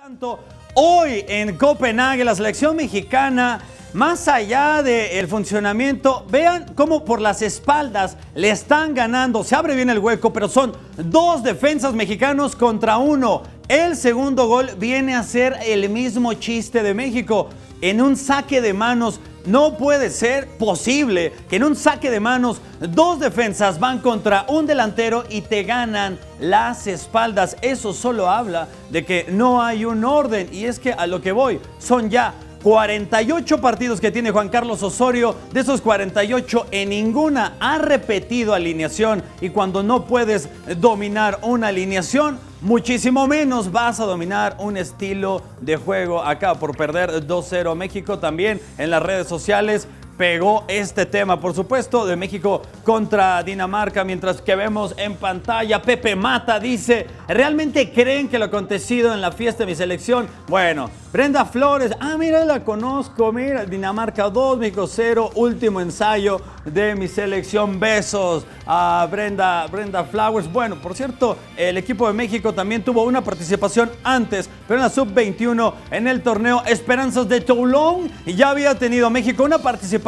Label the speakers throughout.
Speaker 1: Tanto hoy en Copenhague, la selección mexicana, más allá del funcionamiento, vean cómo por las espaldas le están ganando. Se abre bien el hueco, pero son dos defensas mexicanos contra uno. El segundo gol viene a ser el mismo chiste de México. En un saque de manos, no puede ser posible que en un saque de manos dos defensas van contra un delantero y te ganan las espaldas. Eso solo habla de que no hay un orden, y es que a lo que voy, son ya 48 partidos que tiene Juan Carlos Osorio. De esos 48, en ninguna ha repetido alineación, y cuando no puedes dominar una alineación, muchísimo menos vas a dominar un estilo de juego. Acá por perder 2-0 México, también en las redes sociales pegó este tema, por supuesto, de México contra Dinamarca, mientras que vemos en pantalla Pepe Mata dice: ¿realmente creen que lo acontecido en la fiesta de mi selección? Bueno, Brenda Flores, mira, la conozco, mira, Dinamarca 2, México 0, último ensayo de mi selección. Besos a Brenda Flowers. Bueno, por cierto, el equipo de México también tuvo una participación antes, pero en la sub-21 en el torneo Esperanzas de Toulon, y ya había tenido México una participación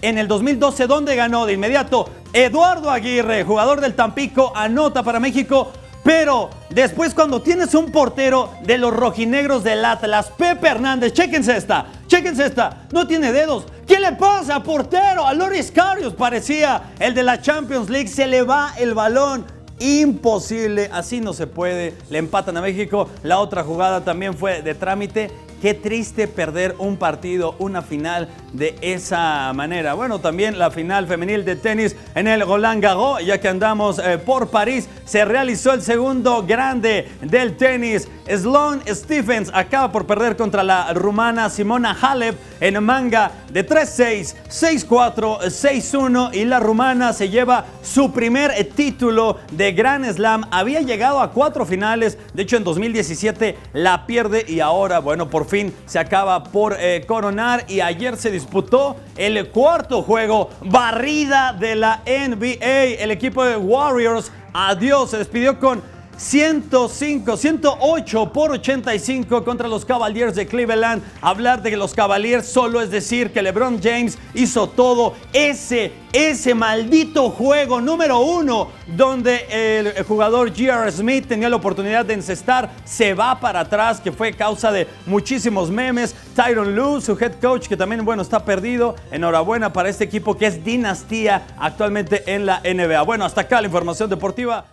Speaker 1: en el 2012, donde ganó de inmediato. Eduardo Aguirre, jugador del Tampico, anota para México. Pero después, cuando tienes un portero de los rojinegros del Atlas, Pepe Hernández, chéquense esta, no tiene dedos. ¿Qué le pasa, portero? A Loris Karius parecía el de la Champions League, se le va el balón. Imposible, así no se puede. Le empatan a México. La otra jugada también fue de trámite. Qué triste perder un partido, una final de esa manera. Bueno, también la final femenil de tenis en el Roland Garros, ya que andamos por París, se realizó el segundo grande del tenis. Sloane Stephens acaba por perder contra la rumana Simona Halep en manga de 3-6, 6-4, 6-1, y la rumana se lleva su primer título de Grand Slam. Había llegado a 4 finales, de hecho en 2017 la pierde, y ahora, bueno, por fin se acaba por coronar. Y ayer se disputó el cuarto juego, barrida de la NBA. El equipo de Warriors, adiós, se despidió con 108 por 85 contra los Cavaliers de Cleveland. Hablar de los Cavaliers solo es decir que LeBron James hizo todo. Ese maldito juego número 1, donde el jugador J.R. Smith tenía la oportunidad de encestar, se va para atrás, que fue causa de muchísimos memes. Tyronn Lue, su head coach, que también, bueno, está perdido. Enhorabuena para este equipo que es dinastía actualmente en la NBA. Bueno, hasta acá la información deportiva.